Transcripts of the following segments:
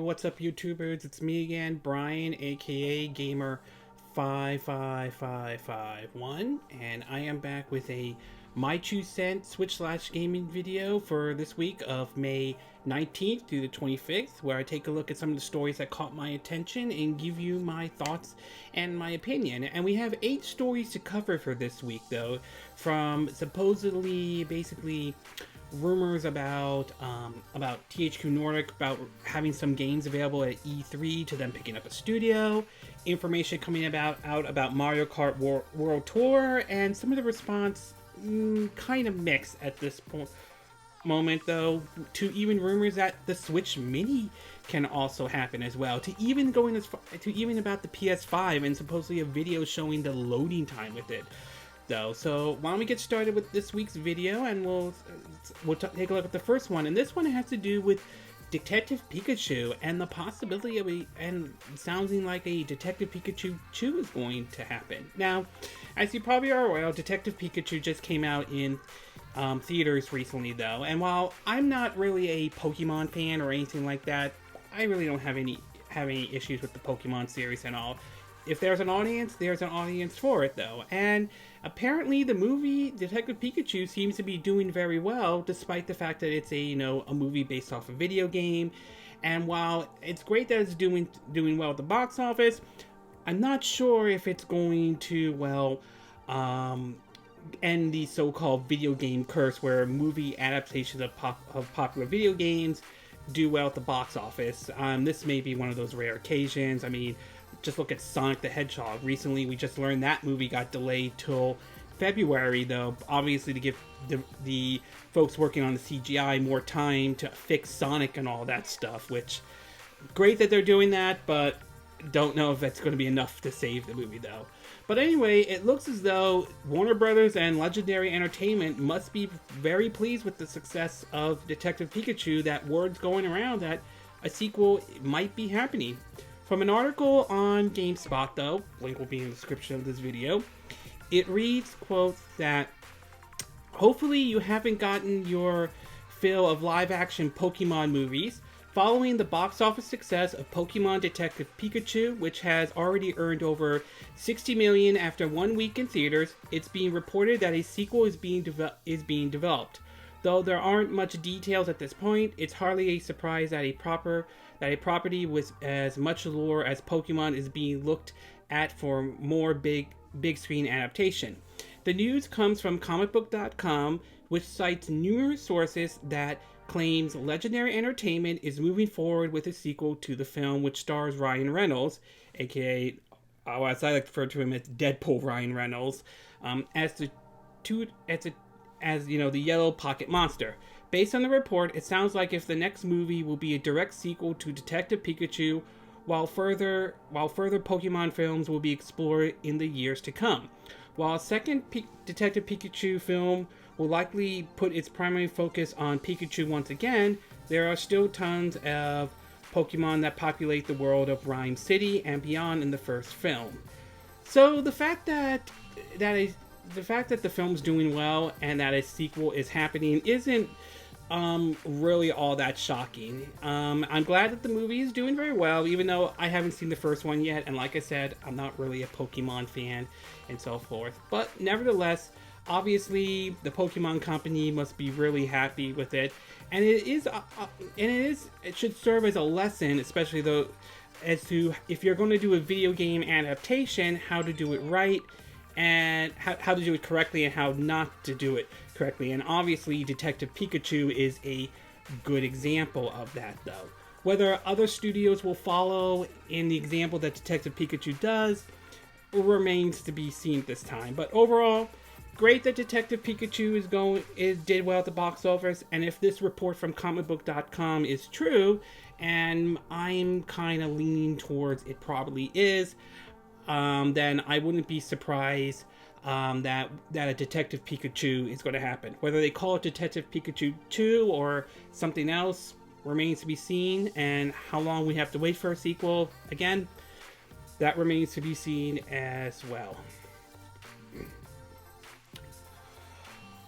what's up YouTubers? It's me again, Brian, aka Gamer55551, and I am back with a My 2 Cent Switch/Gaming video for this week of May 19th through the 25th, where I take a look at some of the stories that caught my attention and give you my thoughts and my opinion. And we have 8 stories to cover for this week, though, from supposedly, basically, rumors about THQ Nordic about having some games available at E3 to them picking up a studio, information coming out about Mario Kart World Tour, and some of the response kind of mixed at this moment, though, to even rumors that the Switch Mini can also happen as well, to even going as far to even about the PS5 and supposedly a video showing the loading time with it. Though, so why don't we get started with this week's video, and we'll take a look at the first one. And this one has to do with Detective Pikachu and the possibility of sounding like a Detective Pikachu 2 is going to happen. Now, as you probably are aware, Detective Pikachu just came out in theaters recently, though, and while I'm not really a Pokemon fan or anything like that, I really don't have any issues with the Pokemon series and all. If there's an audience for it, though. And apparently the movie Detective Pikachu seems to be doing very well, despite the fact that it's a movie based off a video game. And while it's great that it's doing well at the box office, I'm not sure if it's going to, end the so-called video game curse, where movie adaptations of popular video games do well at the box office. This may be one of those rare occasions. I mean, just look at Sonic the Hedgehog. Recently, we just learned that movie got delayed till February, though, obviously to give the folks working on the CGI more time to fix Sonic and all that stuff, which, great that they're doing that, but don't know if that's going to be enough to save the movie, though. But anyway, it looks as though Warner Brothers and Legendary Entertainment must be very pleased with the success of Detective Pikachu, that word's going around that a sequel might be happening. From an article on GameSpot, though, link will be in the description of this video, it reads, quote, that hopefully you haven't gotten your fill of live-action Pokemon movies. Following the box office success of Pokemon Detective Pikachu, which has already earned over $60 million after 1 week in theaters, it's being reported that a sequel is being developed. Though there aren't much details at this point, it's hardly a surprise that a property with as much allure as Pokemon is being looked at for more big screen adaptation. The news comes from comicbook.com, which cites numerous sources that claims Legendary Entertainment is moving forward with a sequel to the film, which stars Ryan Reynolds, aka, as I like to refer to him as Deadpool Ryan Reynolds, as the Yellow Pocket Monster. Based on the report, it sounds like if the next movie will be a direct sequel to Detective Pikachu, while further Pokemon films will be explored in the years to come. While a second Detective Pikachu film will likely put its primary focus on Pikachu once again, there are still tons of Pokemon that populate the world of Rhyme City and beyond in the first film. So the fact that the film's doing well and that a sequel is happening isn't really all that shocking. I'm glad that the movie is doing very well, even though I haven't seen the first one yet, and like I said, I'm not really a Pokemon fan and so forth. But nevertheless, obviously the Pokemon Company must be really happy with it, and it should serve as a lesson, especially though, as to if you're going to do a video game adaptation, how to do it right, and how to do it correctly and how not to do it correctly. And obviously Detective Pikachu is a good example of that, though. Whether other studios will follow in the example that Detective Pikachu does remains to be seen this time. But overall, great that Detective Pikachu did well at the box office, and if this report from comicbook.com is true, and I'm kind of leaning towards it probably is, then I wouldn't be surprised that a Detective Pikachu is going to happen. Whether they call it Detective Pikachu 2 or something else remains to be seen, and how long we have to wait for a sequel, again, that remains to be seen as well.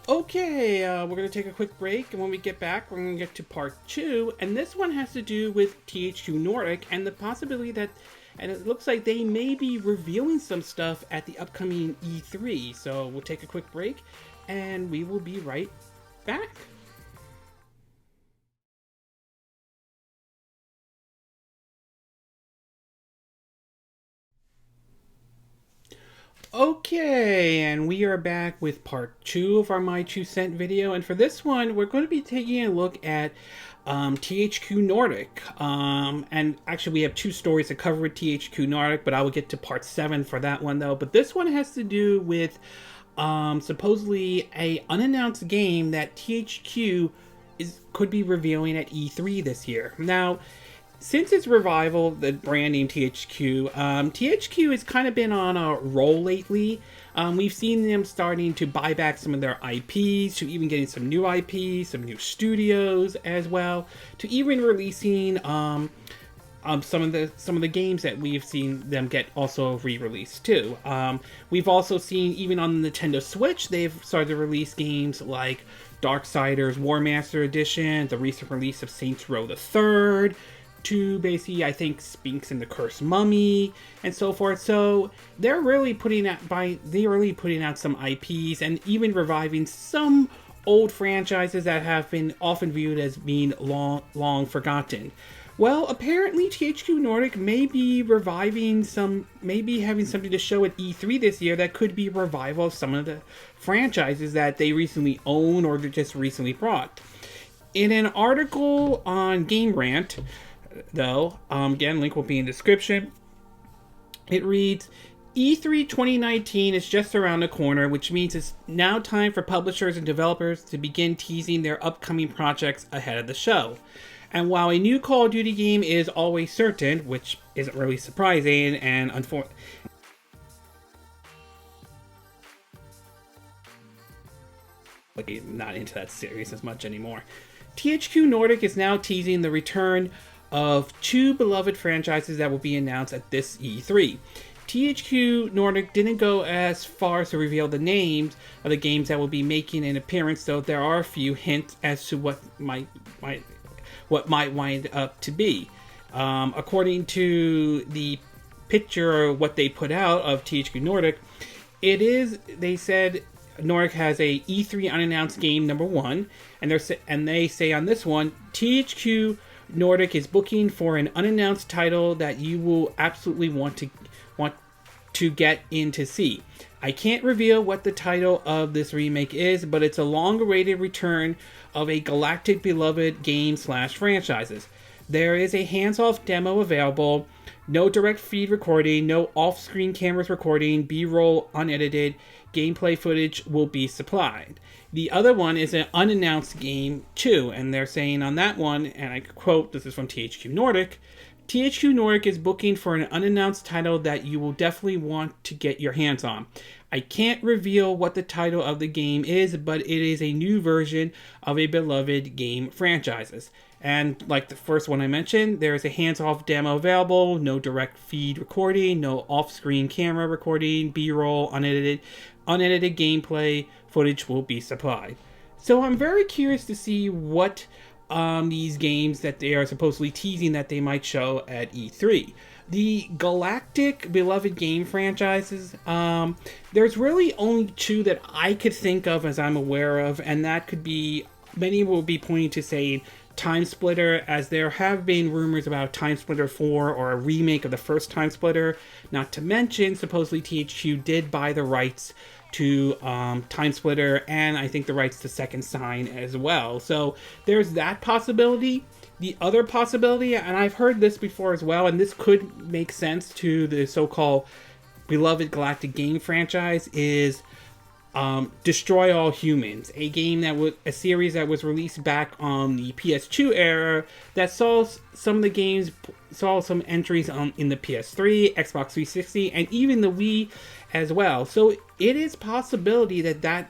Okay, we're going to take a quick break, and when we get back, we're going to get to part 2, and this one has to do with THQ Nordic and the possibility that, and it looks like they may be revealing some stuff at the upcoming E3, so we'll take a quick break, and we will be right back. Okay, and we are back with part 2 of our My 2 Cent video, and for this one, we're going to be taking a look at THQ Nordic. And actually, we have 2 stories to cover with THQ Nordic, but I will get to part 7 for that one, though. But this one has to do with supposedly a unannounced game that THQ could be revealing at E3 this year. Now, since its revival, the brand name THQ, THQ has kind of been on a roll lately. We've seen them starting to buy back some of their IPs, to even getting some new IPs, some new studios as well, to even releasing some of the games that we've seen them get also re-released too. We've also seen, even on the Nintendo Switch, they've started to release games like Darksiders War Master Edition, the recent release of Saints Row the Third, to basically, I think, Spinks and the Cursed Mummy, and so forth. So they're really putting out some IPs and even reviving some old franchises that have been often viewed as being long forgotten. Well, apparently THQ Nordic may be reviving maybe having something to show at E3 this year that could be a revival of some of the franchises that they recently own or just recently brought. In an article on Game Rant, though, again, link will be in the description, it reads, E3 2019 is just around the corner, which means it's now time for publishers and developers to begin teasing their upcoming projects ahead of the show. And while a new Call of Duty game is always certain, which isn't really surprising, and unfortunately, not into that series as much anymore, THQ Nordic is now teasing the return of 2 beloved franchises that will be announced at this E3. THQ Nordic didn't go as far as to reveal the names of the games that will be making an appearance, though there are a few hints as to what might wind up to be. According to the picture of what they put out of THQ Nordic, they said Nordic has a E3 unannounced game number 1, and they say on this one, THQ Nordic is booking for an unannounced title that you will absolutely want to get in to see. I can't reveal what the title of this remake is, but it's a long-awaited return of a galactic beloved game/franchises. There is a hands-off demo available, no direct feed recording, no off-screen cameras recording, B-roll unedited, gameplay footage will be supplied. The other one is an unannounced game too, and they're saying on that one, and I quote, this is from THQ Nordic, THQ Nordic is booking for an unannounced title that you will definitely want to get your hands on. I can't reveal what the title of the game is, but it is a new version of a beloved game franchises. And like the first one I mentioned, there is a hands-off demo available, no direct feed recording, no off-screen camera recording, B-roll, unedited gameplay footage will be supplied. So I'm very curious to see what these games that they are supposedly teasing that they might show at E3. The galactic beloved game franchises, there's really only 2 that I could think of as I'm aware of, and that could be, many will be pointing to saying Time Splitter, as there have been rumors about Time Splitter 4 or a remake of the first Time Splitter, not to mention supposedly THQ did buy the rights to Time Splitter, and I think the rights to Second Sign as well. So there's that possibility. The other possibility, and I've heard this before as well, and this could make sense to the so-called beloved galactic game franchise, is Destroy All Humans, a series that was released back on the PS2 era that saw some entries in the PS3, Xbox 360, and even the Wii as well. So it is possibility that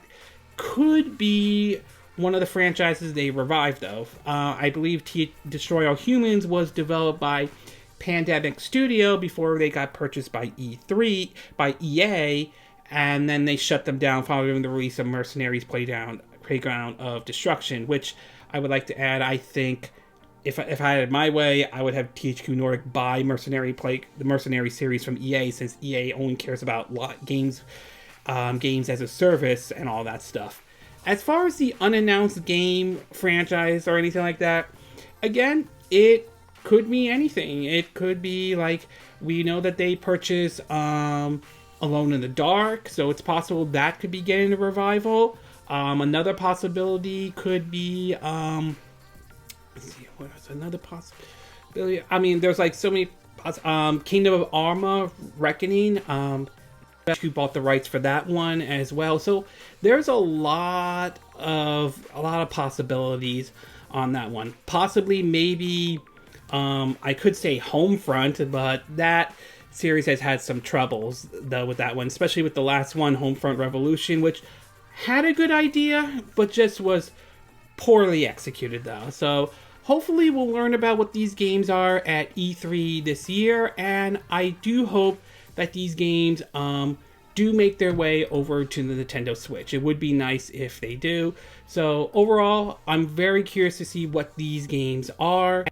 could be one of the franchises they revived, though. I believe Destroy All Humans was developed by Pandemic Studio before they got purchased by EA, and then they shut them down following the release of Mercenaries Playground playground of destruction, which I would like to add, I think if I had it my way, I would have THQ Nordic buy the Mercenary series from EA, since EA only cares about games as a service and all that stuff. As far as the unannounced game franchise or anything like that, again, it could be anything. It could be like, we know that they purchased Alone in the Dark, so it's possible that could be getting a revival. Another possibility could be let's see, what is another possibility? I mean, there's like so many. Kingdom of Arma Reckoning. Who bought the rights for that one as well. So there's a lot of possibilities on that one. Possibly, maybe, I could say Homefront, but that series has had some troubles though with that one, especially with the last one, Homefront Revolution, which had a good idea but just was poorly executed though. So hopefully we'll learn about what these games are at E3 this year, and I do hope that these games do make their way over to the Nintendo Switch. It would be nice if they do. So overall, I'm very curious to see what these games are.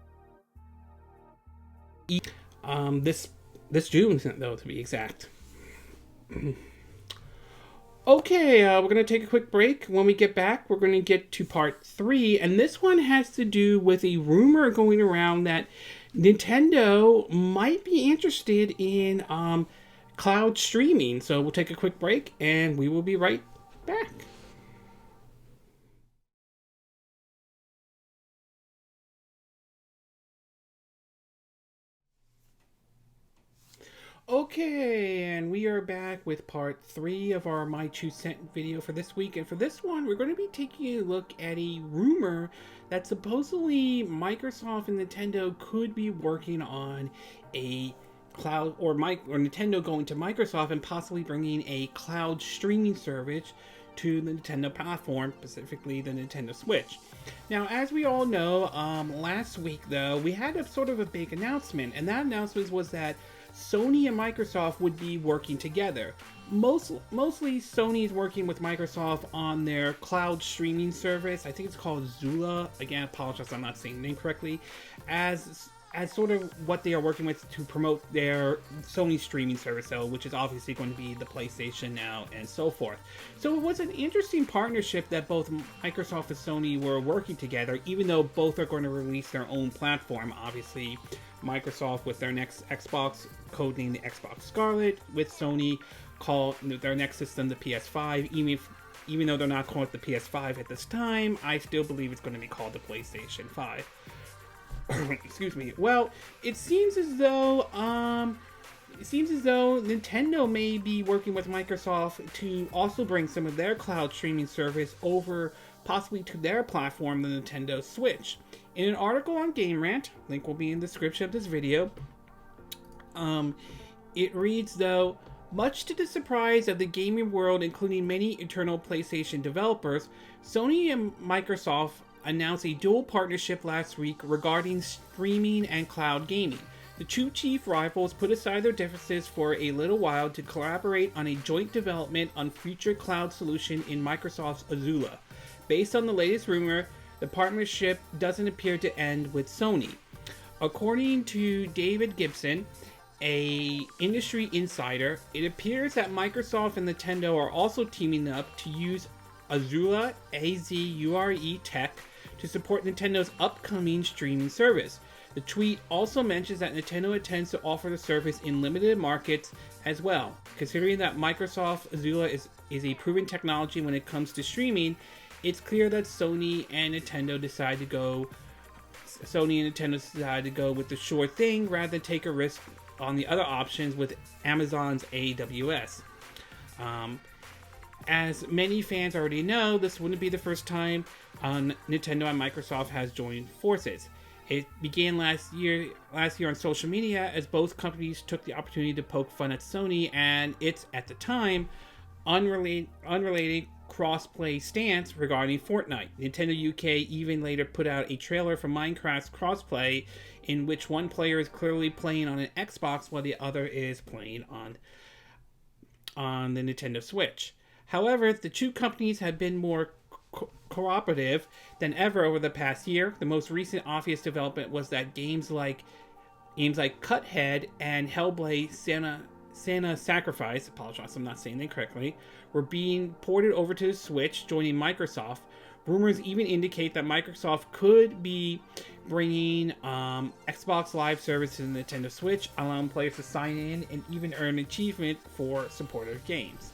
This June, though, to be exact. Okay, we're going to take a quick break. When we get back, we're going to get to part 3, and this one has to do with a rumor going around that Nintendo might be interested in cloud streaming. So we'll take a quick break, and we will be right back. Okay, and we are back with part 3 of our My 2 Cent video for this week. And for this one, we're going to be taking a look at a rumor that supposedly Microsoft and Nintendo could be working on a cloud, or Nintendo going to Microsoft and possibly bringing a cloud streaming service to the Nintendo platform, specifically the Nintendo Switch. Now, as we all know, last week though, we had a sort of a big announcement, and that announcement was that Sony and Microsoft would be working together. Mostly Sony is working with Microsoft on their cloud streaming service. I think it's called Zula. Again, I apologize, I'm not saying the name correctly. As sort of what they are working with to promote their Sony streaming service, though, which is obviously going to be the PlayStation Now and so forth. So it was an interesting partnership that both Microsoft and Sony were working together, even though both are going to release their own platform. Obviously, Microsoft with their next Xbox, codenamed the Xbox Scarlet, with Sony called their next system the PS5. Even though they're not calling it the PS5 at this time, I still believe it's going to be called the PlayStation 5. Excuse me. Well, it seems as though Nintendo may be working with Microsoft to also bring some of their cloud streaming service over, possibly to their platform, the Nintendo Switch. In an article on Game Rant, link will be in the description of this video, it reads, though, much to the surprise of the gaming world, including many internal PlayStation developers, Sony and Microsoft announced a dual partnership last week regarding streaming and cloud gaming. The two chief rivals put aside their differences for a little while to collaborate on a joint development on future cloud solution in Microsoft's Azula. Based on the latest rumor, the partnership doesn't appear to end with Sony. According to David Gibson, a industry insider, it appears that Microsoft and Nintendo are also teaming up to use Azula, A-Z-U-R-E tech, to support Nintendo's upcoming streaming service. The tweet also mentions that Nintendo intends to offer the service in limited markets as well. Considering that Microsoft Azula is a proven technology when it comes to streaming, it's clear that Sony and Nintendo decided to go with the sure thing rather than take a risk on the other options with Amazon's AWS. As many fans already know, this wouldn't be the first time Nintendo and Microsoft has joined forces. It began last year on social media, as both companies took the opportunity to poke fun at Sony and its, at the time, unrelated cross-play stance regarding Fortnite. Nintendo UK even later put out a trailer for Minecraft's crossplay, in which one player is clearly playing on an Xbox while the other is playing on the Nintendo Switch. However, the two companies have been more cooperative than ever over the past year. The most recent obvious development was that games like Cuphead and Hellblade Santa Sacrifice, apologize, I'm not saying that correctly, were being ported over to the Switch, joining Microsoft. Rumors even indicate that Microsoft could be bringing Xbox Live service to the Nintendo Switch, allowing players to sign in and even earn achievement for supported games.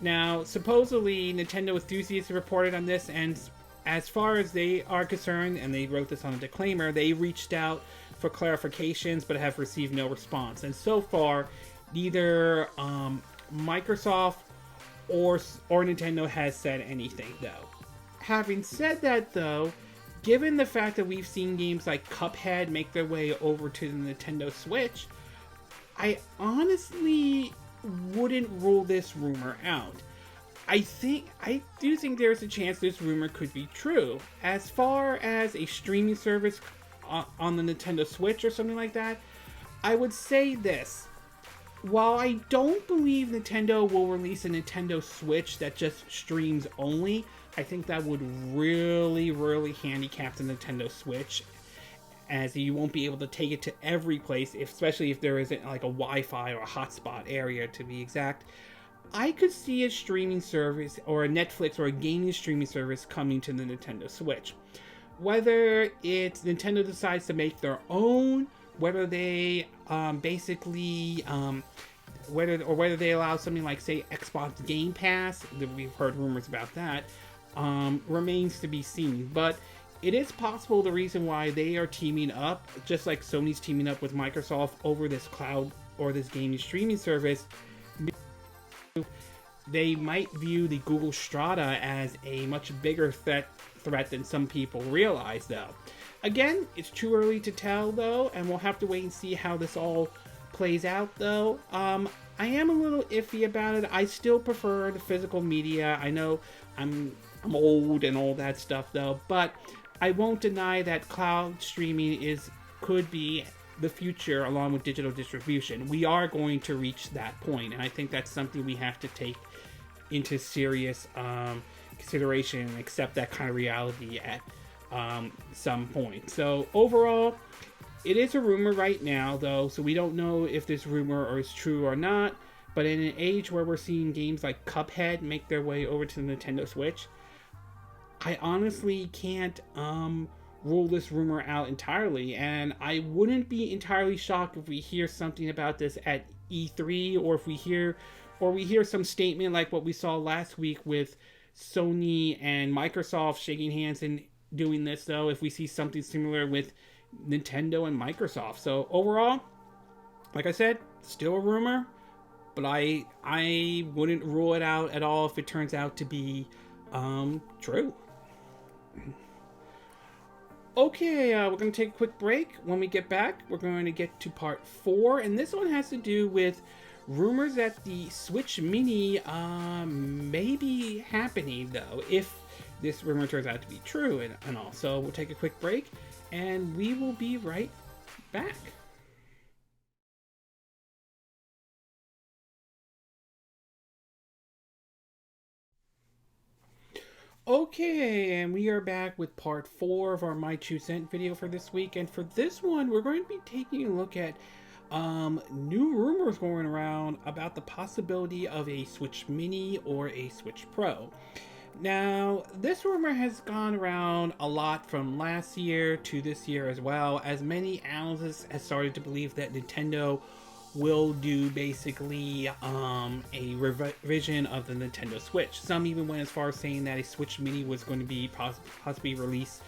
Now, supposedly, Nintendo enthusiasts reported on this, and as far as they are concerned, and they wrote this on a disclaimer, they reached out for clarifications but have received no response. And so far, neither Microsoft or Nintendo has said anything, though. Having said that, though, given the fact that we've seen games like Cuphead make their way over to the Nintendo Switch, I honestly wouldn't rule this rumor out. I do think there's a chance this rumor could be true. As far as a streaming service on the Nintendo Switch or something like that, I would say this. While I don't believe Nintendo will release a Nintendo Switch that just streams only, I think that would really, really handicap the Nintendo Switch, as you won't be able to take it to every place, especially if there isn't like a Wi-Fi or a hotspot area to be exact. I could see a streaming service or a Netflix or a gaming streaming service coming to the Nintendo Switch. Whether it's Nintendo decides to make their own, whether they whether they allow something like, say, Xbox Game Pass, we've heard rumors about that, remains to be seen. But it is possible the reason why they are teaming up, just like Sony's teaming up with Microsoft over this cloud or this gaming streaming service, they might view the Google Strata as a much bigger threat than some people realize, though. Again, it's too early to tell, though, and we'll have to wait and see how this all plays out, though. I am a little iffy about it. I still prefer the physical media. I know I'm old and all that stuff, though, but I won't deny that cloud streaming could be the future along with digital distribution. We are going to reach that point, and I think that's something we have to take into serious consideration and accept that kind of reality at some point. So overall, it is a rumor right now, though, so we don't know if this rumor is true or not. But in an age where we're seeing games like Cuphead make their way over to the Nintendo Switch, I honestly can't rule this rumor out entirely, and I wouldn't be entirely shocked if we hear something about this at E3, or if we hear some statement like what we saw last week with Sony and Microsoft shaking hands and doing this, though, if we see something similar with Nintendo and Microsoft. So overall, like I said, still a rumor, but I wouldn't rule it out at all if it turns out to be true. Okay, we're going to take a quick break. When we get back, we're going to get to part 4, and this one has to do with rumors that the Switch Mini may be happening, though, if this rumor turns out to be true and all. So we'll take a quick break, and we will be right back. Okay, and we are back with part 4 of our My 2 Cent video for this week. And for this one, we're going to be taking a look at new rumors going around about the possibility of a Switch Mini or a Switch Pro. Now, this rumor has gone around a lot from last year to this year as well, as many analysts have started to believe that Nintendo will do basically a revision of the Nintendo Switch. Some even went as far as saying that a Switch Mini was going to be possibly released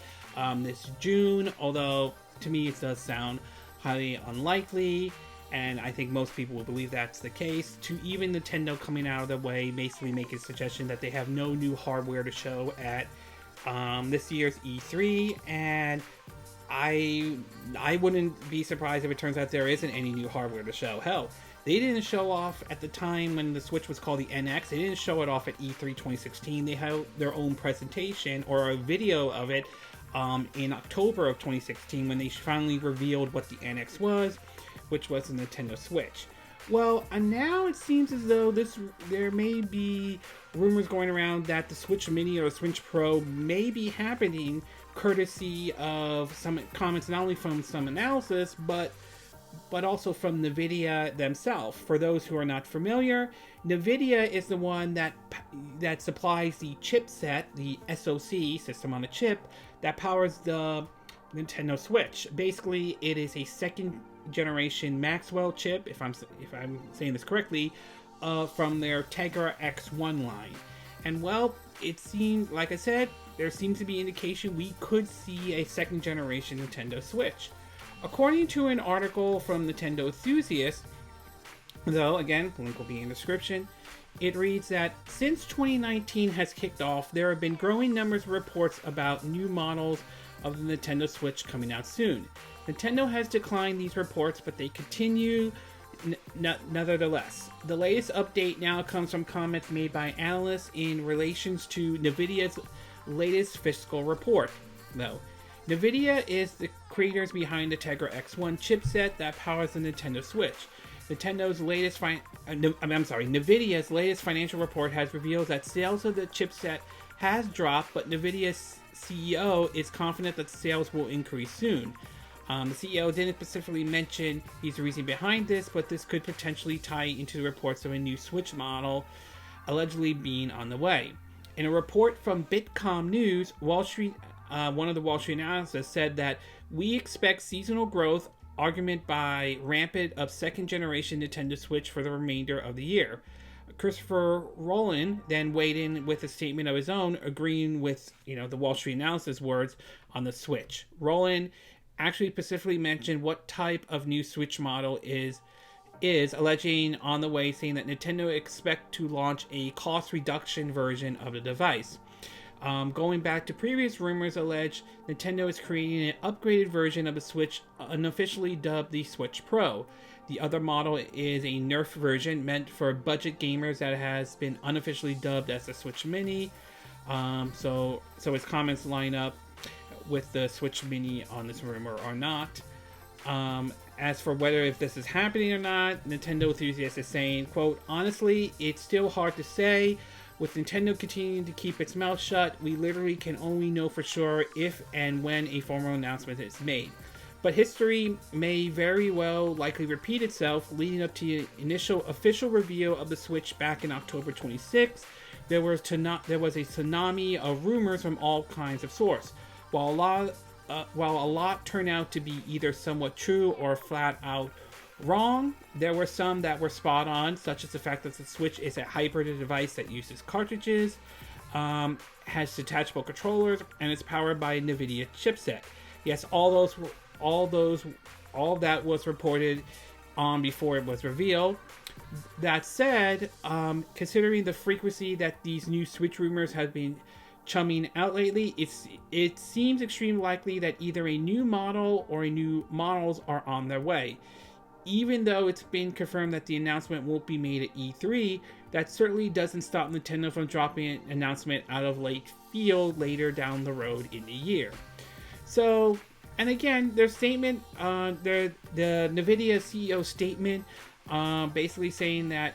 this June, although to me it does sound highly unlikely, and I think most people will believe that's the case, to even Nintendo coming out of the way, basically making a suggestion that they have no new hardware to show at this year's E3, and I wouldn't be surprised if it turns out there isn't any new hardware to show. Hell, they didn't show off at the time when the Switch was called the NX. They didn't show it off at E3 2016. They had their own presentation or a video of it in October of 2016 when they finally revealed what the NX was, which was the Nintendo Switch. Well, now it seems as though there may be rumors going around that the Switch Mini or the Switch Pro may be happening, courtesy of some comments not only from some analysis, but also from NVIDIA themselves. For those who are not familiar, NVIDIA is the one that supplies the chipset, the SoC, system on a chip, that powers the Nintendo Switch. Basically, it is a second generation Maxwell chip, if I'm saying this correctly, from their Tegra X1 line. And well, it seems, like I said, there seems to be indication we could see a second generation Nintendo Switch. According to an article from Nintendo Enthusiast, though, again, the link will be in the description, it reads that since 2019 has kicked off, there have been growing numbers of reports about new models of the Nintendo Switch coming out soon. Nintendo has declined these reports, but they continue nevertheless. The latest update now comes from comments made by analysts in relations to NVIDIA's latest fiscal report, though. NVIDIA is the creators behind the Tegra X1 chipset that powers the Nintendo Switch. NVIDIA's latest financial report has revealed that sales of the chipset has dropped, but NVIDIA's CEO is confident that sales will increase soon. The CEO didn't specifically mention he's the reason behind this, but this could potentially tie into the reports of a new Switch model allegedly being on the way. In a report from Bitcom News, one of the Wall Street analysts said that we expect seasonal growth, argument by rampant of second generation Nintendo Switch for the remainder of the year. Christopher Rowland then weighed in with a statement of his own, agreeing with the Wall Street analysis words on the Switch. Rowland actually specifically mentioned what type of new Switch model is alleging on the way, saying that Nintendo expect to launch a cost reduction version of the device. Going back to previous rumors allege Nintendo is creating an upgraded version of the Switch, unofficially dubbed the Switch Pro. The other model is a Nerf version meant for budget gamers that has been unofficially dubbed as the Switch Mini. So its comments line up with the Switch Mini on this rumor or not. As for whether if this is happening or not, Nintendo Enthusiast is saying, quote, honestly, it's still hard to say. With Nintendo continuing to keep its mouth shut, we literally can only know for sure if and when a formal announcement is made. But history may very well likely repeat itself, leading up to the initial official reveal of the Switch back in October 26th. There was a tsunami of rumors from all kinds of sources. While a lot turned out to be either somewhat true or flat out wrong, there were some that were spot on, such as the fact that the Switch is a hybrid device that uses cartridges, has detachable controllers, and is powered by a NVIDIA chipset. Yes, all that was reported on before it was revealed. That said, considering the frequency that these new Switch rumors have been chumming out lately, it seems extremely likely that either a new model or a new models are on their way. Even though it's been confirmed that the announcement won't be made at E3, that certainly doesn't stop Nintendo from dropping an announcement out of late field later down the road in the year. So, and again, their statement, the NVIDIA CEO statement, basically saying that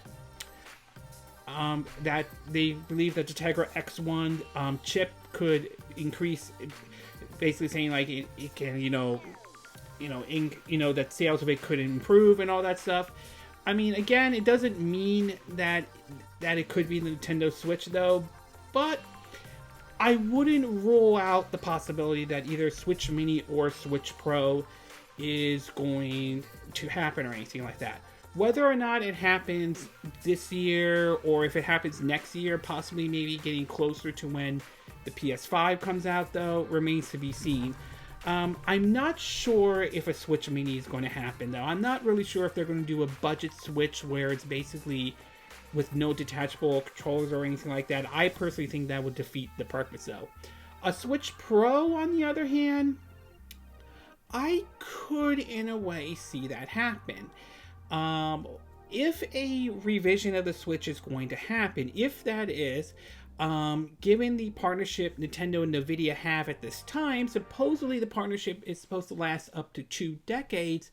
that they believe that the Tegra X1 chip could increase, basically saying like it can, that sales of it could improve and all that stuff. I mean, again, it doesn't mean that it could be the Nintendo Switch though, but I wouldn't rule out the possibility that either Switch Mini or Switch Pro is going to happen or anything like that. Whether or not it happens this year or if it happens next year, possibly maybe getting closer to when the PS5 comes out though, remains to be seen. I'm not sure if a Switch Mini is going to happen though. I'm not really sure if they're going to do a budget Switch where it's basically with no detachable controllers or anything like that. I personally think that would defeat the purpose though. A Switch Pro, on the other hand, I could in a way see that happen. If a revision of the Switch is going to happen, if that is, given the partnership Nintendo and Nvidia have at this time, supposedly the partnership is supposed to last up to 2 decades.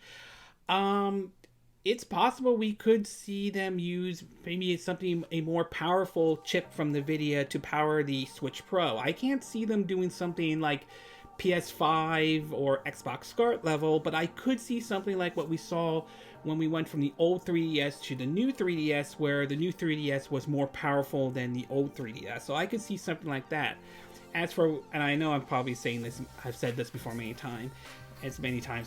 it's possible we could see them use maybe something, a more powerful chip from the NVIDIA to power the Switch Pro. I can't see them doing something like PS5 or Xbox Scarlet level, but I could see something like what we saw when we went from the old 3DS to the new 3DS, where the new 3DS was more powerful than the old 3DS. So I could see something like that. As for, and I know I'm probably saying this, I've said this before many times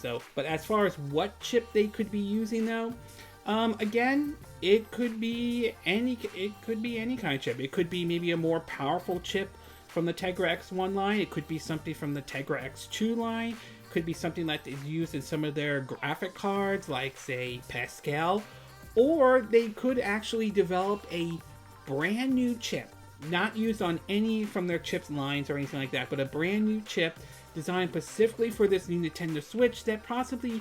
though, but as far as what chip they could be using though, again, it could be any kind of chip. It could be maybe a more powerful chip from the Tegra X1 line. It could be something from the Tegra X2 line. It could be something that is used in some of their graphic cards, like say Pascal, or they could actually develop a brand new chip, not used on any from their chips lines or anything like that, but a brand new chip designed specifically for this new Nintendo Switch that possibly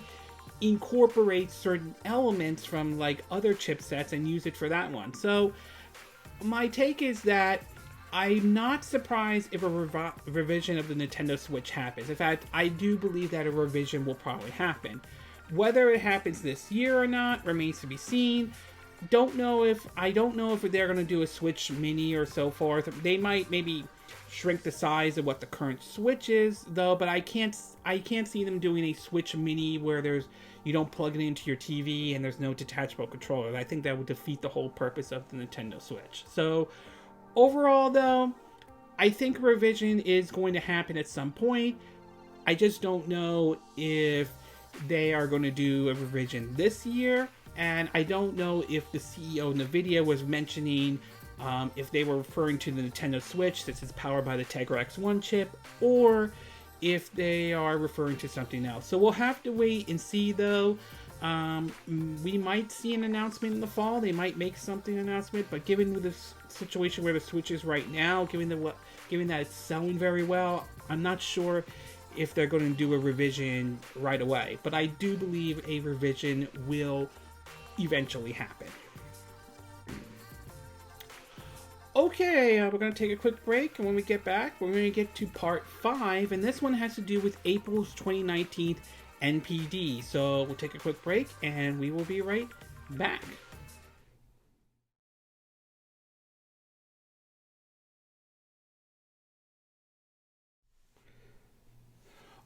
incorporates certain elements from like other chipsets and use it for that one. So my take is that I'm not surprised if a revision of the Nintendo Switch happens. In fact, I do believe that a revision will probably happen. Whether it happens this year or not remains to be seen. I don't know if they're going to do a Switch Mini or so forth. They might maybe shrink the size of what the current Switch is, though. But I can't see them doing a Switch Mini where you don't plug it into your TV and there's no detachable controller. I think that would defeat the whole purpose of the Nintendo Switch. So overall, though, I think a revision is going to happen at some point. I just don't know if they are going to do a revision this year. And I don't know if the CEO of NVIDIA was mentioning if they were referring to the Nintendo Switch, since it's powered by the Tegra X1 chip, or if they are referring to something else. So we'll have to wait and see, though. We might see an announcement in the fall. They might make something announcement, but given the situation where the Switch is right now, given that it's selling very well, I'm not sure if they're going to do a revision right away. But I do believe a revision will eventually happen. Okay, we're going to take a quick break, and when we get back, we're going to get to part 5, and this one has to do with April's 2019 NPD. So we'll take a quick break, and we will be right back.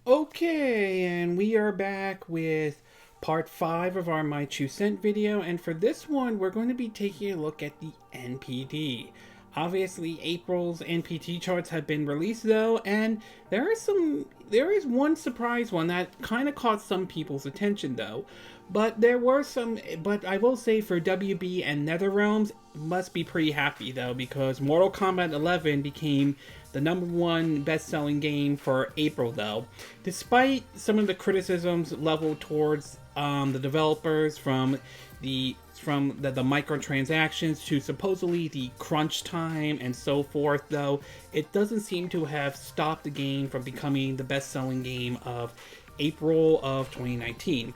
Okay, and we are back with part 5 of our My 2 Cent video, and for this one, we're going to be taking a look at the NPD. Obviously, April's NPD charts have been released, though, and there is one surprise one that kind of caught some people's attention, though. But I will say for WB and NetherRealms, must be pretty happy, though, because Mortal Kombat 11 became the #1 best-selling game for April, though. Despite some of the criticisms leveled towards the developers from the microtransactions to supposedly the crunch time and so forth, though, it doesn't seem to have stopped the game from becoming the best-selling game of April of 2019.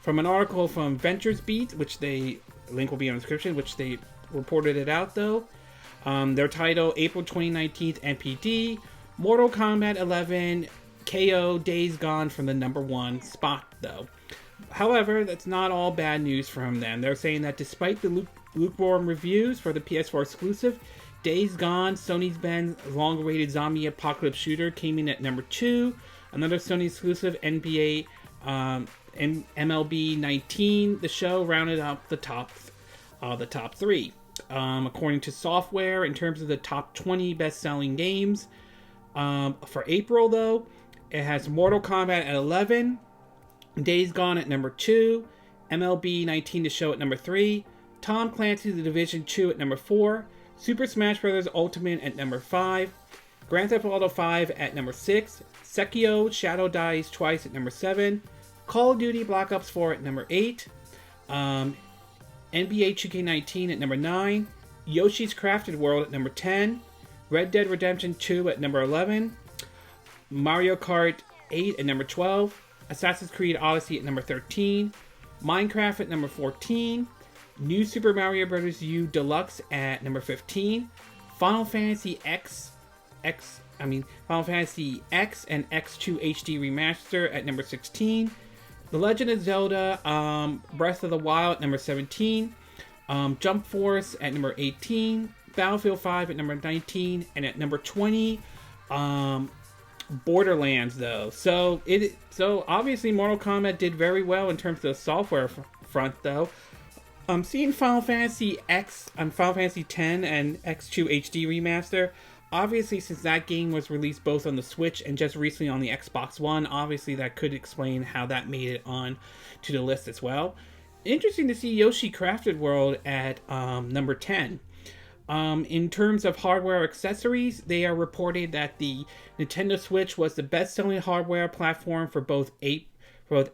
From an article from VenturesBeat, which link will be in the description, which they reported it out, though. Their title, April 2019 NPD, Mortal Kombat 11 KO Days Gone from the #1 spot, though. However, that's not all bad news from them. They're saying that despite the lukewarm reviews for the PS4 exclusive, Days Gone, Sony's been long-awaited zombie apocalypse shooter, came in at #2. Another Sony exclusive, NBA MLB 19, the show rounded up the top 3. According to Software, in terms of the top 20 best-selling games for April, though, it has Mortal Kombat at 11, Days Gone at #2, MLB 19 The Show at #3, Tom Clancy's The Division 2 at #4, Super Smash Bros. Ultimate at #5, Grand Theft Auto 5 at #6, Sekiro Shadow Dies Twice at #7, Call of Duty Black Ops 4 at #8, NBA 2K19 at #9, Yoshi's Crafted World at #10, Red Dead Redemption 2 at #11, Mario Kart 8 at #12, Assassin's Creed Odyssey at #13, Minecraft at #14, New Super Mario Bros. U Deluxe at #15, Final Fantasy X and X2 HD Remaster at #16, The Legend of Zelda Breath of the Wild at number 17, Jump Force at number 18, Battlefield 5 at number 19, and at number 20, Borderlands though. So obviously Mortal Kombat did very well in terms of the software front though. I'm seeing Final Fantasy X, Final Fantasy X and X2 HD Remaster. Obviously, since that game was released both on the Switch and just recently on the Xbox One, obviously that could explain how that made it on to the list as well. Interesting to see Yoshi Crafted World at number 10. In terms of hardware accessories, they are reported that the Nintendo Switch was the best-selling hardware platform for both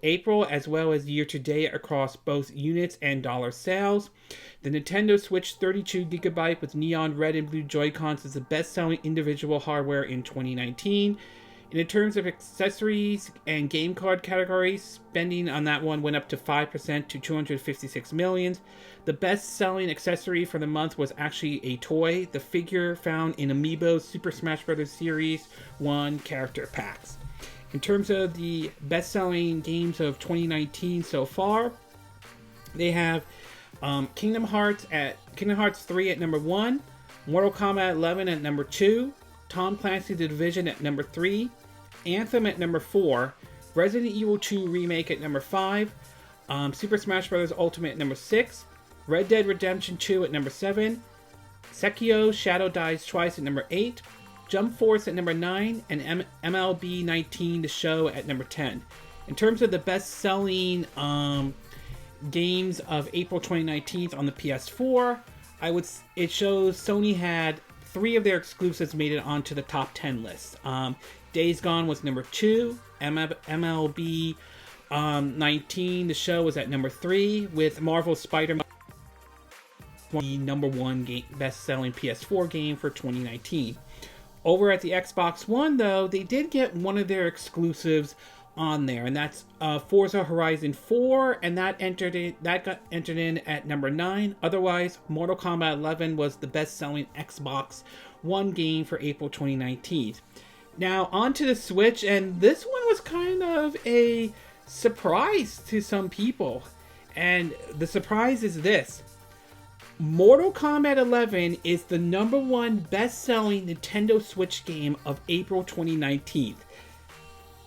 April as well as year-to-date across both units and dollar sales. The Nintendo Switch 32GB with neon red and blue Joy-Cons is the best-selling individual hardware in 2019. In terms of accessories and game card categories, spending on that one went up to 5% to $256 million. The best-selling accessory for the month was actually a toy, the figure found in Amiibo's Super Smash Bros. Series 1 character packs. In terms of the best-selling games of 2019 so far, they have Kingdom Hearts 3 at number 1, Mortal Kombat 11 at number 2, Tom Clancy's The Division at number 3, Anthem at number 4, Resident Evil 2 Remake at number 5, Super Smash Bros. Ultimate at number 6, Red Dead Redemption 2 at number 7, Sekiro Shadow Dies Twice at number 8, Jump Force at number 9, and MLB 19 The Show at number 10. In terms of the best-selling games of April 2019 on the PS4, it shows Sony had 3 of their exclusives made it onto the top 10 list. Days Gone was number 2, MLB 19 The Show was at number 3, with Marvel's Spider-Man the number 1 best-selling PS4 game for 2019. Over at the Xbox One, though, they did get one of their exclusives on there, and that's Forza Horizon 4, and that got entered in at number 9. Otherwise, Mortal Kombat 11 was the best-selling Xbox One game for April 2019. Now, onto the Switch, and this one was kind of a surprise to some people. And the surprise is this. Mortal Kombat 11 is the number 1 best-selling Nintendo Switch game of April 2019.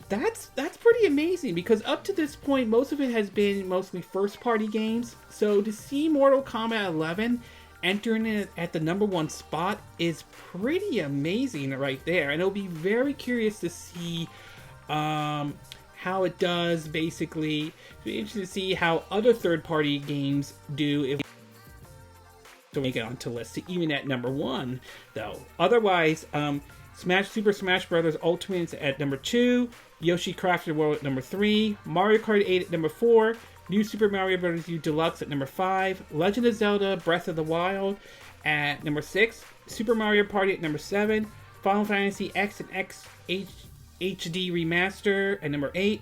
That's pretty amazing, because up to this point, most of it has been mostly first-party games. So to see Mortal Kombat 11 entering it at the number 1 spot is pretty amazing right there. And it'll be very curious to see how it does, basically. It'll be interesting to see how other third-party games do if to make it onto lists, even at number 1, though. Otherwise, Super Smash Bros. Ultimate at number 2, Yoshi Crafted World at number 3, Mario Kart 8 at number 4, New Super Mario Bros. U Deluxe at number 5, Legend of Zelda Breath of the Wild at number 6, Super Mario Party at number 7, Final Fantasy X and X HD Remaster at number 8,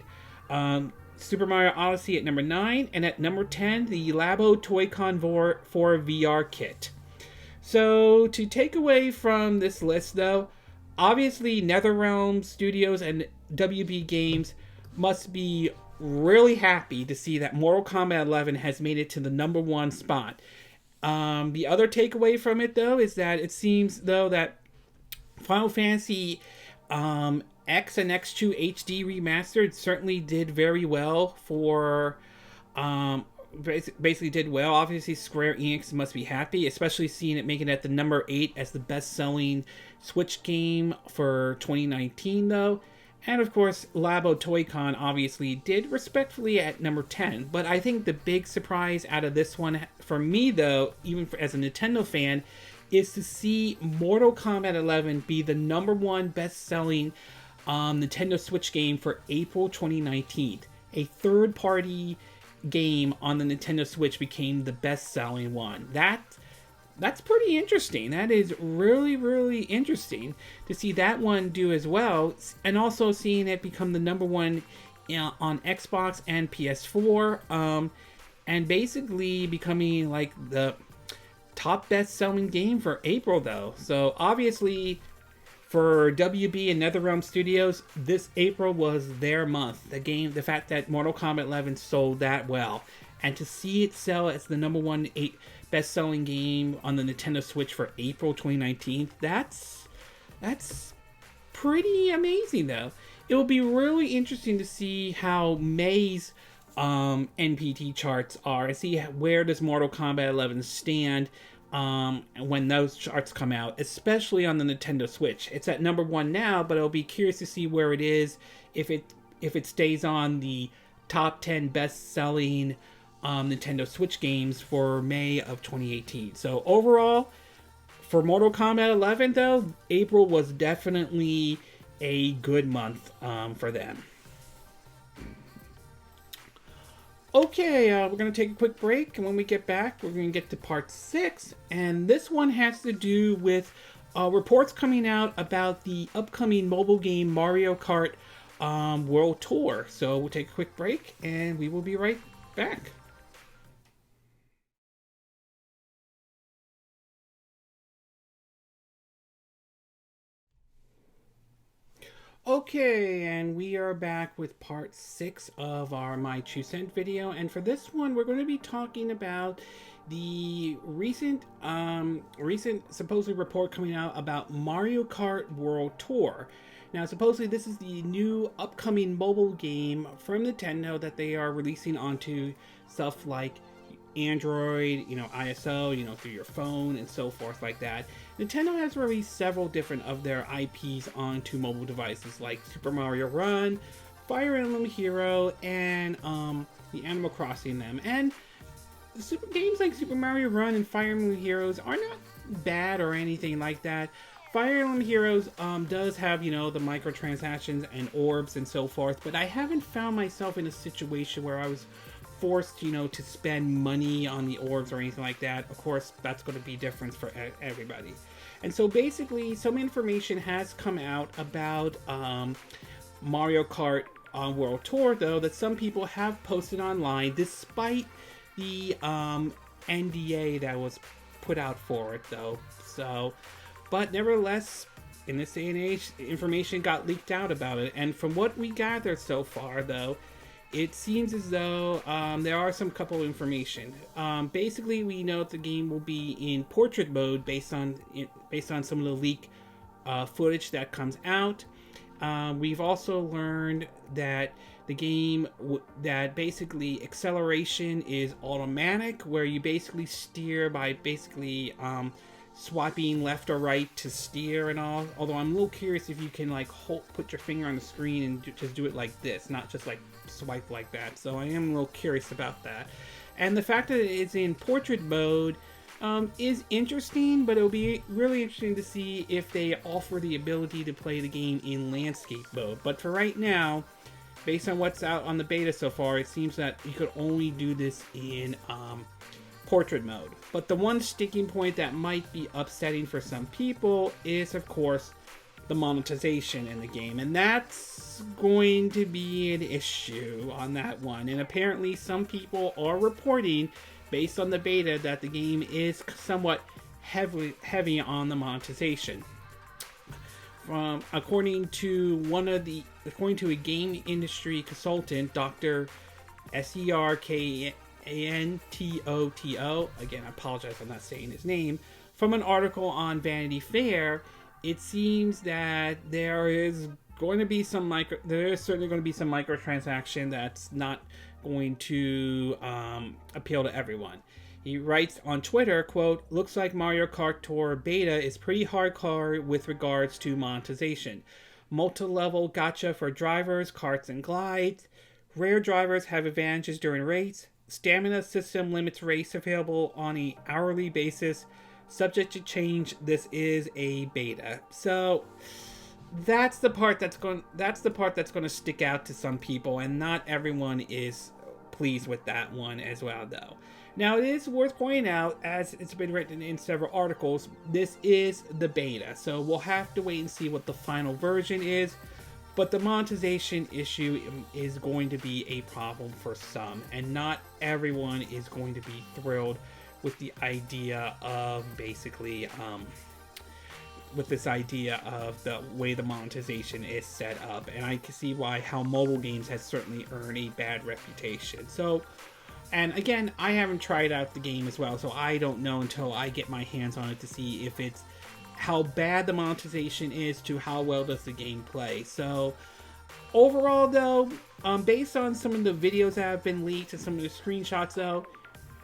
Super Mario Odyssey at number 9, and at number 10, the Labo Toy-Con 4 VR kit. So, to take away from this list, though, obviously NetherRealm Studios and WB Games must be really happy to see that Mortal Kombat 11 has made it to the number 1 spot. The other takeaway from it, though, is that it seems, though, that Final Fantasy X and X2 HD Remastered certainly did very well for, basically did well. Obviously, Square Enix must be happy, especially seeing it making it at the number 8 as the best-selling Switch game for 2019, though. And, of course, Labo Toy-Con obviously did respectfully at number 10. But I think the big surprise out of this one, for me, though, even as a Nintendo fan, is to see Mortal Kombat 11 be the number 1 best-selling Nintendo Switch game for April 2019. A third-party game on the Nintendo Switch became the best-selling one. That's pretty interesting. That is really, really interesting to see that one do as well, and also seeing it become the number 1 on Xbox and PS4, and basically becoming like the top best-selling game for April, though. So obviously, For WB and NetherRealm Studios, this April was their month. The fact that Mortal Kombat 11 sold that well, and to see it sell as the number one best-selling game on the Nintendo Switch for April 2019, that's pretty amazing, though. It will be really interesting to see how May's NPD charts are, and see where does Mortal Kombat 11 stand when those charts come out, especially on the Nintendo Switch. It's at number one now, but I'll be curious to see where it is if it stays on the top 10 best-selling Nintendo Switch games for May of 2018. So overall, for Mortal Kombat 11, though, April was definitely a good month for them. Okay, we're going to take a quick break, and when we get back, we're going to get to part 6, and this one has to do with reports coming out about the upcoming mobile game Mario Kart World Tour. So we'll take a quick break, and we will be right back. Okay, and we are back with part 6 of our My 2 Cent video, and for this one we're going to be talking about the recent supposedly report coming out about Mario Kart World Tour. Now, supposedly this is the new upcoming mobile game from Nintendo that they are releasing onto stuff like Android, ISO, through your phone and so forth like that. Nintendo has released several different of their IPs onto mobile devices like Super Mario Run, Fire Emblem Hero, and the Animal Crossing them. And games like Super Mario Run and Fire Emblem Heroes are not bad or anything like that. Fire Emblem Heroes does have, the microtransactions and orbs and so forth, but I haven't found myself in a situation where I was forced, to spend money on the orbs or anything like that. Of course, that's going to be different for everybody. And so basically, some information has come out about Mario Kart World Tour, though, that some people have posted online, despite the NDA that was put out for it, though. So, but nevertheless, in this day and age, information got leaked out about it. And from what we gathered so far, though, it seems as though there are some couple of information. Basically, we know that the game will be in portrait mode based on some of the leak footage that comes out. We've also learned that the game that basically acceleration is automatic, where you basically steer by swiping left or right to steer and all. Although I'm a little curious if you can put your finger on the screen and just do it like this, not just swipe like that. So I am a little curious about that. And the fact that it's in portrait mode is interesting, but it'll be really interesting to see if they offer the ability to play the game in landscape mode. But for right now, based on what's out on the beta so far, it seems that you could only do this in portrait mode. But the one sticking point that might be upsetting for some people is, of course, the monetization in the game, and that's going to be an issue on that one. And apparently some people are reporting, based on the beta, that the game is somewhat heavy on the monetization. According to a game industry consultant, Dr. Serkantoto, again, I apologize if I'm not saying his name, from an article on Vanity Fair, it seems that there is certainly going to be some microtransaction that's not going to appeal to everyone. He writes on Twitter, quote, "Looks like Mario Kart Tour beta is pretty hardcore with regards to monetization. Multi-level gacha for drivers, karts, and glides. Rare drivers have advantages during race. Stamina system limits race available on an hourly basis. Subject to change. This is a beta." So that's the part that's going to stick out to some people, and not everyone is pleased with that one as well, though. Now, it is worth pointing out, as it's been written in several articles, this is the beta, so we'll have to wait and see what the final version is. But the monetization issue is going to be a problem for some, and not everyone is going to be thrilled with the idea of basically with this idea of the way the monetization is set up, and I can see why how mobile games has certainly earned a bad reputation. So, and again, I haven't tried out the game as well, so I don't know until I get my hands on it to see if it's how bad the monetization is to how well does the game play. So overall though, based on some of the videos that have been leaked and some of the screenshots though,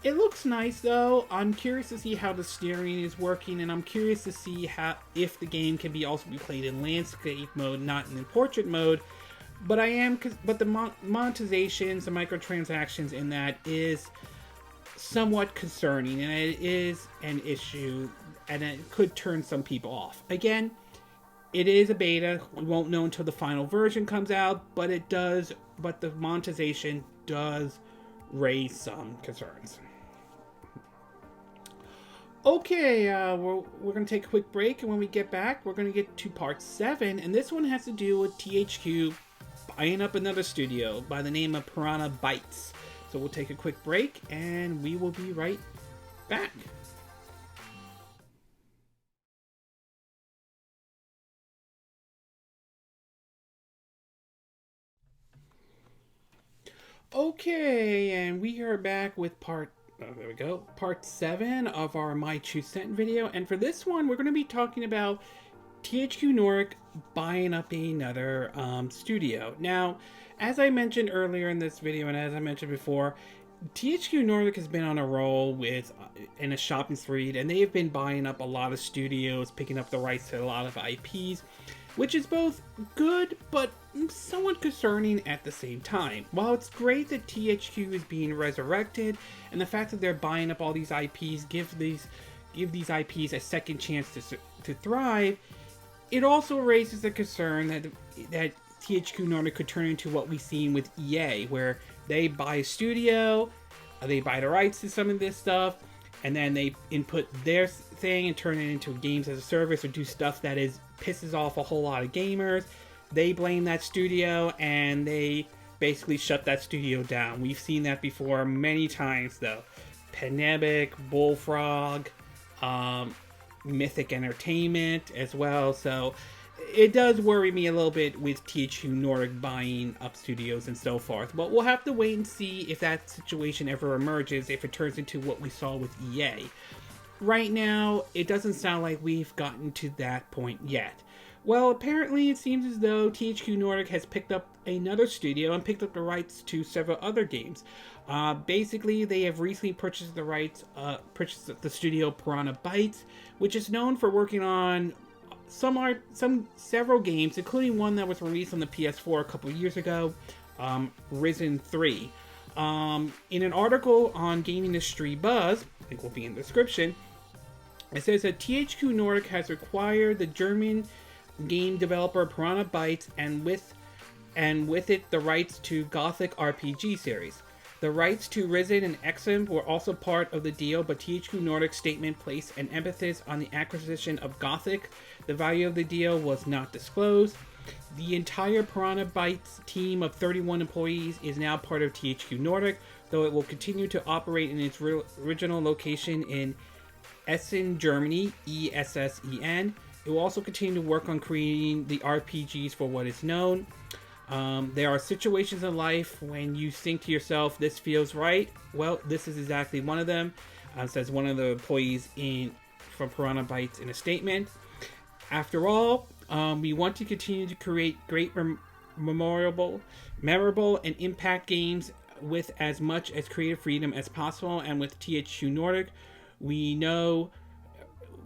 it looks nice though. I'm curious to see how the steering is working, and I'm curious to see how if the game can also be played in landscape mode, not in portrait mode. But but the monetizations, the microtransactions in that is somewhat concerning, and it is an issue, and it could turn some people off. Again, it is a beta. We won't know until the final version comes out, but it does. But the monetization does raise some concerns. Okay, we're going to take a quick break, and when we get back, we're going to get to part 7, and this one has to do with THQ buying up another studio by the name of Piranha Bytes. So we'll take a quick break, and we will be right back. Okay, and we are back with part 7 of our My 2 Cent video. And for this one, we're going to be talking about THQ Nordic buying up another studio. Now, as I mentioned earlier in this video, and as I mentioned before, THQ Nordic has been on a roll with in a shopping spree, and they have been buying up a lot of studios, picking up the rights to a lot of IPs, which is both good but somewhat concerning at the same time. While it's great that THQ is being resurrected, and the fact that they're buying up all these IPs give these IPs a second chance to thrive, it also raises the concern that THQ Nordic could turn into what we've seen with EA, where they buy a studio, they buy the rights to some of this stuff, and then they input their thing and turn it into games as a service, or do stuff that pisses off a whole lot of gamers. They blame that studio, and they basically shut that studio down. We've seen that before many times, though. Pandemic, Bullfrog, Mythic Entertainment as well. So it does worry me a little bit with THQ Nordic buying up studios and so forth. But we'll have to wait and see if that situation ever emerges, if it turns into what we saw with EA. Right now, it doesn't sound like we've gotten to that point yet. Well, apparently it seems as though THQ Nordic has picked up another studio and picked up the rights to several other games. Basically, they have recently purchased the studio Piranha Bytes, which is known for working on several games, including one that was released on the PS4 a couple years ago, Risen 3. In an article on Gaming Industry Buzz, I think will be in the description, it says that THQ Nordic has acquired the German game developer Piranha Bytes, and with it the rights to Gothic RPG series. The rights to Risen and XM were also part of the deal, but THQ Nordic's statement placed an emphasis on the acquisition of Gothic. The value of the deal was not disclosed. The entire Piranha Bytes team of 31 employees is now part of THQ Nordic, though it will continue to operate in its original location in Essen, Germany, Essen. It will also continue to work on creating the RPGs for what is known. There are situations in life when you think to yourself, this feels right. Well, this is exactly one of them, says one of the employees from Piranha Bytes in a statement. After all, we want to continue to create great, memorable, and impact games with as much as creative freedom as possible. And with THQ Nordic, we know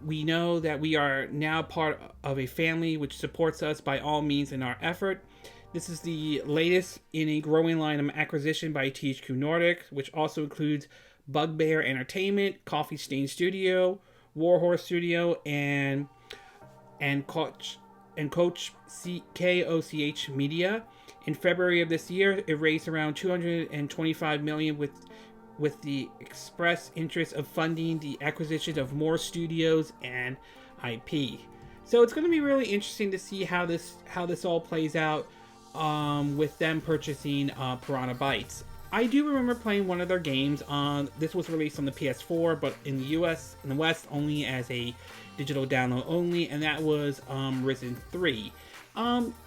that we are now part of a family which supports us by all means in our effort. This is the latest in a growing line of acquisition by THQ Nordic, which also includes Bugbear Entertainment, Coffee Stain Studio, Warhorse Studio, and Koch Media. In February of this year, it raised around $225 million with the express interest of funding the acquisition of more studios and IP. So it's going to be really interesting to see how this all plays out with them purchasing Piranha Bytes. I do remember playing one of their games. This was released on the PS4, but in the US, in the West, only as a digital download only, and that was Risen 3.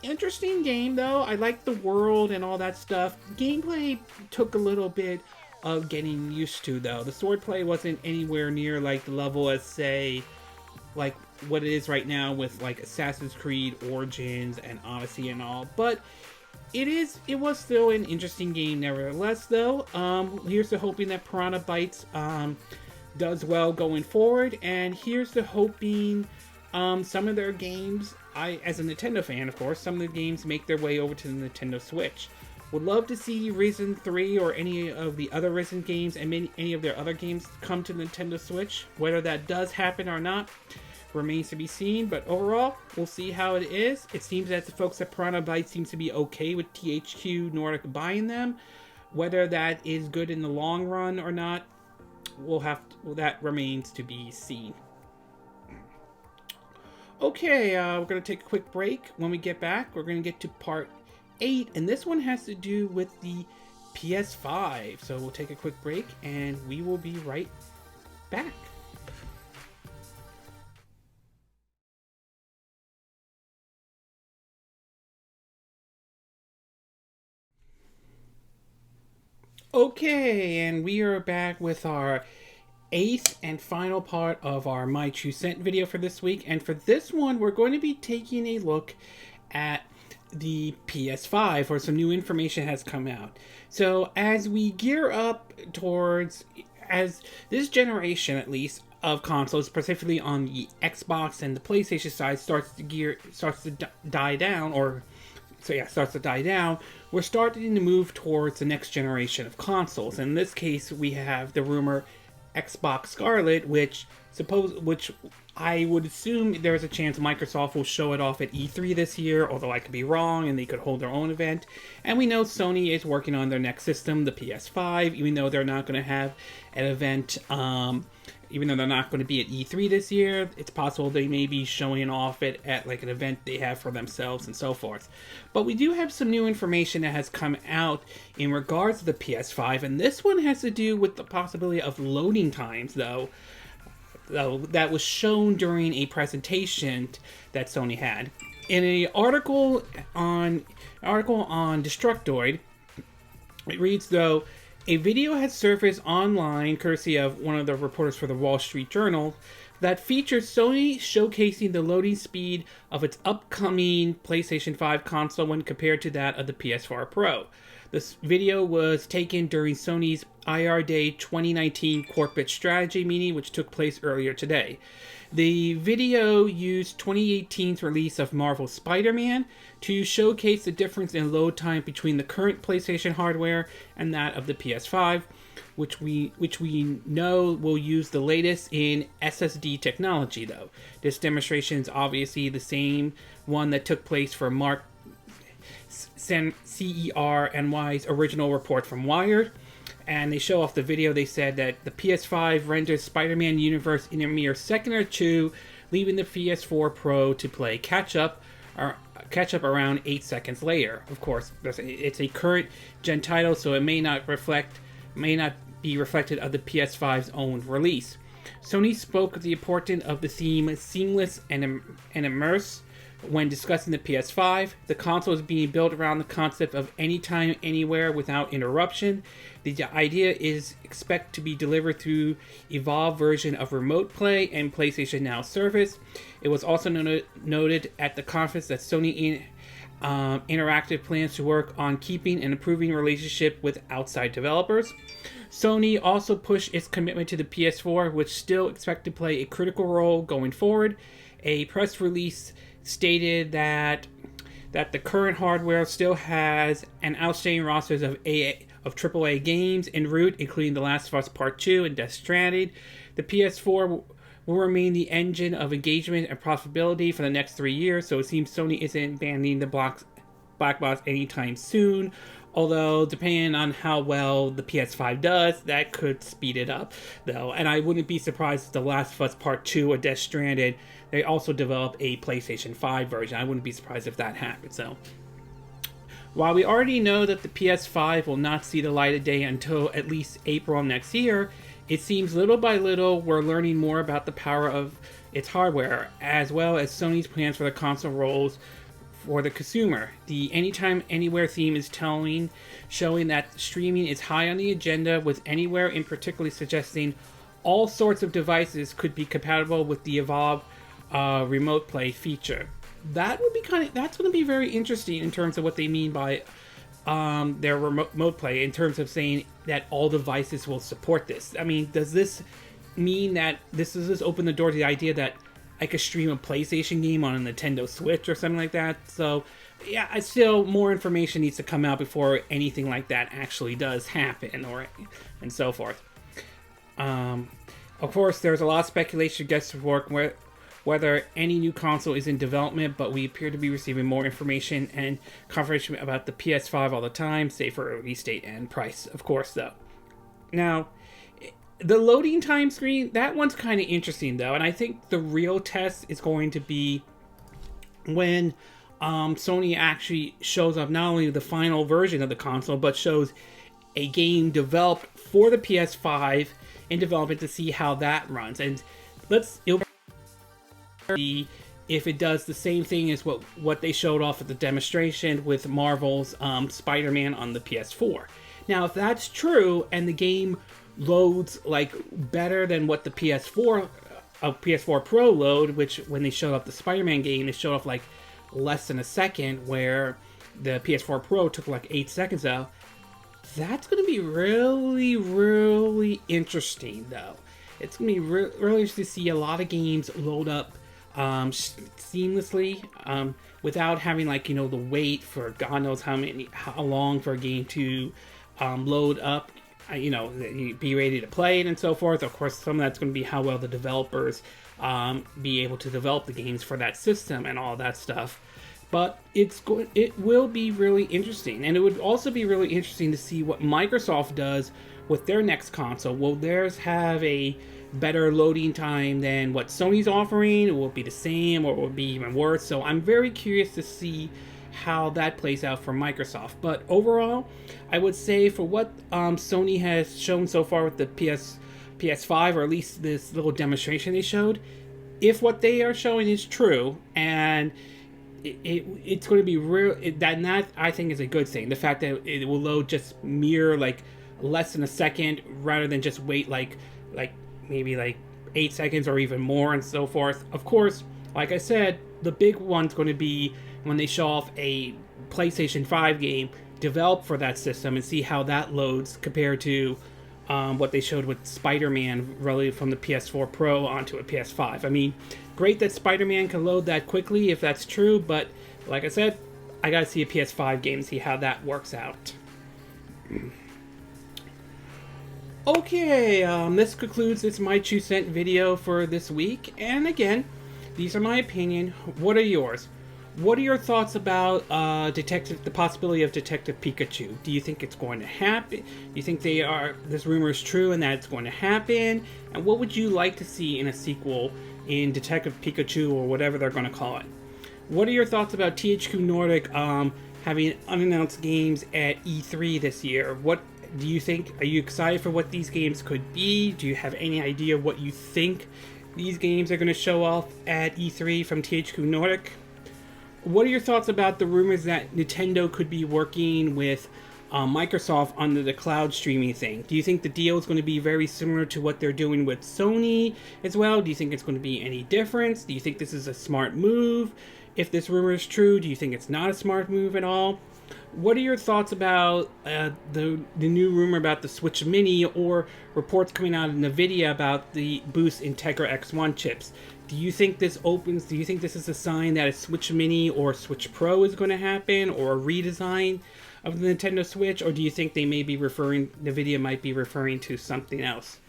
Interesting game though. I like the world and all that stuff. Gameplay took a little bit of getting used to though. The swordplay wasn't anywhere near like the level as say like what it is right now with like Assassin's Creed Origins and Odyssey and all, but it was still an interesting game nevertheless though. Here's to hoping that Piranha Bytes does well going forward, and here's to hoping some of their games, as a Nintendo fan of course, some of the games make their way over to the Nintendo Switch. Would love to see Risen 3 or any of the other Risen games and any of their other games come to Nintendo Switch. Whether that does happen or not remains to be seen, but overall, we'll see how it is. It seems that the folks at Piranha Bytes seems to be okay with THQ Nordic buying them. Whether that is good in the long run or not, that remains to be seen. Okay, we're going to take a quick break. When we get back, we're going to get to part 8, and this one has to do with the PS5. So we'll take a quick break, and we will be right back. Okay, and we are back with our 8th and final part of our My True Cent video for this week. And for this one, we're going to be taking a look at the PS5, or some new information has come out. So as we gear up towards, as this generation at least, of consoles, specifically on the Xbox and the PlayStation side, starts to die down, we're starting to move towards the next generation of consoles. In this case, we have the rumor Xbox Scarlet, which I would assume there's a chance Microsoft will show it off at E3 this year, although I could be wrong and they could hold their own event. And we know Sony is working on their next system, the PS5, even though they're not going to have an event, even though they're not going to be at E3 this year. It's possible they may be showing off it at like an event they have for themselves and so forth. But we do have some new information that has come out in regards to the PS5, and this one has to do with the possibility of loading times, though that was shown during a presentation that Sony had. In an article on Destructoid, it reads, though, a video has surfaced online, courtesy of one of the reporters for the Wall Street Journal, that features Sony showcasing the loading speed of its upcoming PlayStation 5 console when compared to that of the PS4 Pro. This video was taken during Sony's IR Day 2019 corporate strategy meeting, which took place earlier today. The video used 2018's release of Marvel's Spider-Man to showcase the difference in load time between the current PlayStation hardware and that of the PS5, which we know will use the latest in SSD technology, though. This demonstration is obviously the same one that took place for Mark CERNY's original report from Wired. And they show off the video. They said that the PS5 renders Spider-Man universe in a mere second or two, leaving the PS4 Pro to play catch up around 8 seconds later. Of course, it's a current gen title, so it may not be reflected of the PS5's own release. Sony spoke of the importance of the theme seamless and immerse when discussing the PS5. The console is being built around the concept of anytime, anywhere, without interruption. The idea is expected to be delivered through evolved version of Remote Play and PlayStation Now service. It was also noted at the conference that Sony Interactive plans to work on keeping and improving relationship with outside developers. Sony also pushed its commitment to the PS4, which still expect to play a critical role going forward. A press release stated that the current hardware still has an outstanding roster of AAA games en route, including The Last of Us Part 2 and Death Stranding. The PS4 will remain the engine of engagement and profitability for the next 3 years, so it seems Sony isn't abandoning the black box anytime soon. Although, depending on how well the PS5 does, that could speed it up, though. And I wouldn't be surprised if The Last of Us Part 2 or Death Stranded, they also develop a PlayStation 5 version. I wouldn't be surprised if that happens, so. While we already know that the PS5 will not see the light of day until at least April next year, it seems little by little we're learning more about the power of its hardware, as well as Sony's plans for the console roles for the consumer. The Anytime Anywhere theme is showing that streaming is high on the agenda, with Anywhere in particular suggesting all sorts of devices could be compatible with the Evolve remote play feature. That's going to be very interesting in terms of what they mean by their remote play, in terms of saying that all devices will support this. I mean, does this mean that does this open the door to the idea that I could stream a PlayStation game on a Nintendo Switch or something like that? So, yeah, still more information needs to come out before anything like that actually does happen, and so forth. Of course, there's a lot of speculation against work whether any new console is in development, but we appear to be receiving more information and confirmation about the PS5 all the time, save for a release date and price, of course, though. Now, the loading time screen, that one's kind of interesting, though, and I think the real test is going to be when Sony actually shows up not only the final version of the console, but shows a game developed for the PS5 in development to see how that runs. And it'll be if it does the same thing as what they showed off at the demonstration with Marvel's Spider-Man on the PS4. Now, if that's true and the game loads like better than what the PS4 Pro load, which when they showed up the Spider-Man game, it showed off like less than a second, where the PS4 Pro took like 8 seconds out. That's going to be really, really interesting, though. It's going to be really interesting to see a lot of games load up seamlessly without having the wait for God knows how long for a game to load up. Be ready to play it and so forth. Of course, some of that's going to be how well the developers be able to develop the games for that system and all that stuff. But it will be really interesting, and it would also be really interesting to see what Microsoft does with their next console. Will theirs have a better loading time than what Sony's offering? Will it be the same, or will it be even worse? So I'm very curious to see how that plays out for Microsoft. But overall, I would say for what Sony has shown so far with the PS5, or at least this little demonstration they showed, if what they are showing is true, and it's going to be real, that I think is a good thing. The fact that it will load just mere less than a second, rather than just wait maybe 8 seconds or even more and so forth. Of course, like I said, the big one's going to be when they show off a PlayStation 5 game developed for that system and see how that loads compared to what they showed with Spider-Man really from the PS4 Pro onto a PS5. I mean, great that Spider-Man can load that quickly if that's true, but like I said, I gotta see a PS5 game and see how that works out. Okay, this concludes this My 2 Cent video for this week, and again, these are my opinion. What are yours? What are your thoughts about the possibility of Detective Pikachu? Do you think it's going to happen? Do you think this rumor is true and that it's going to happen? And what would you like to see in a sequel in Detective Pikachu, or whatever they're going to call it? What are your thoughts about THQ Nordic having unannounced games at E3 this year? What do you think? Are you excited for what these games could be? Do you have any idea what you think these games are going to show off at E3 from THQ Nordic? What are your thoughts about the rumors that Nintendo could be working with Microsoft on the cloud streaming thing? Do you think the deal is going to be very similar to what they're doing with Sony as well? Do you think it's going to be any difference? Do you think this is a smart move? If this rumor is true, do you think it's not a smart move at all? What are your thoughts about the new rumor about the Switch Mini, or reports coming out of NVIDIA about the Boost Integra X1 chips? Do you think this is a sign that a Switch Mini or Switch Pro is going to happen, or a redesign of the Nintendo Switch? Or do you think NVIDIA might be referring to something else?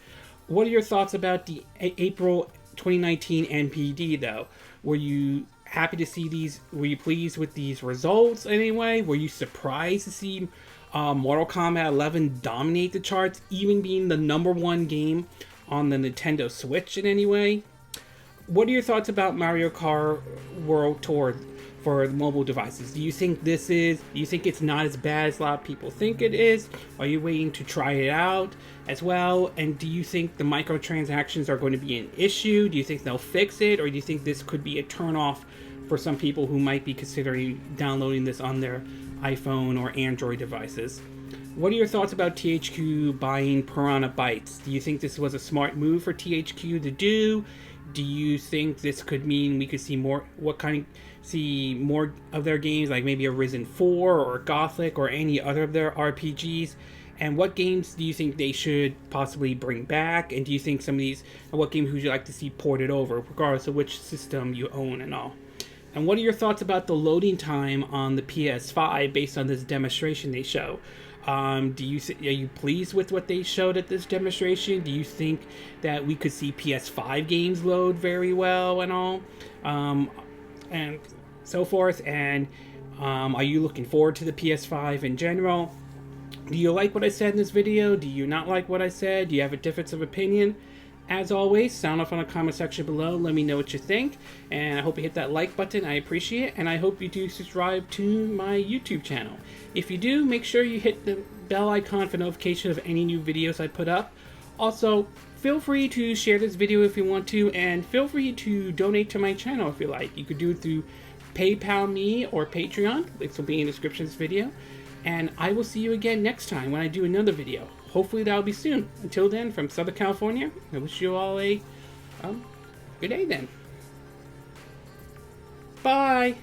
What are your thoughts about the April 2019 NPD, though? Were you happy to see these? Were you pleased with these results anyway? Were you surprised to see Mortal Kombat 11 dominate the charts, even being the #1 game on the Nintendo Switch in any way? What are your thoughts about Mario Kart World Tour for mobile devices. Do you think it's not as bad as a lot of people think it is? Are you waiting to try it out as well? And do you think the microtransactions are going to be an issue? Do you think they'll fix it? Or do you think this could be a turnoff for some people who might be considering downloading this on their iPhone or Android devices? What are your thoughts about THQ buying Piranha Bytes? Do you think this was a smart move for THQ to do? Do you think this could mean we could see more of their games, like maybe Arisen 4 or Gothic or any other of their RPGs? And what games do you think they should possibly bring back? And do you think what games would you like to see ported over, regardless of which system you own and all? And what are your thoughts about the loading time on the PS5 based on this demonstration they show? Are you pleased with what they showed at this demonstration? Do you think that we could see PS5 games load very well and all, and so forth? And are you looking forward to the PS5 in general? Do you like what I said in this video? Do you not like what I said? Do you have a difference of opinion? As always, sound off on the comment section below. Let me know what you think. And I hope you hit that like button. I appreciate it. And I hope you do subscribe to my YouTube channel. If you do, make sure you hit the bell icon for notification of any new videos I put up. Also, feel free to share this video if you want to. And feel free to donate to my channel if you like. You could do it through PayPal me or Patreon. Links will be in the description of this video. And I will see you again next time when I do another video. Hopefully that'll be soon. Until then, from Southern California, I wish you all a good day then. Bye!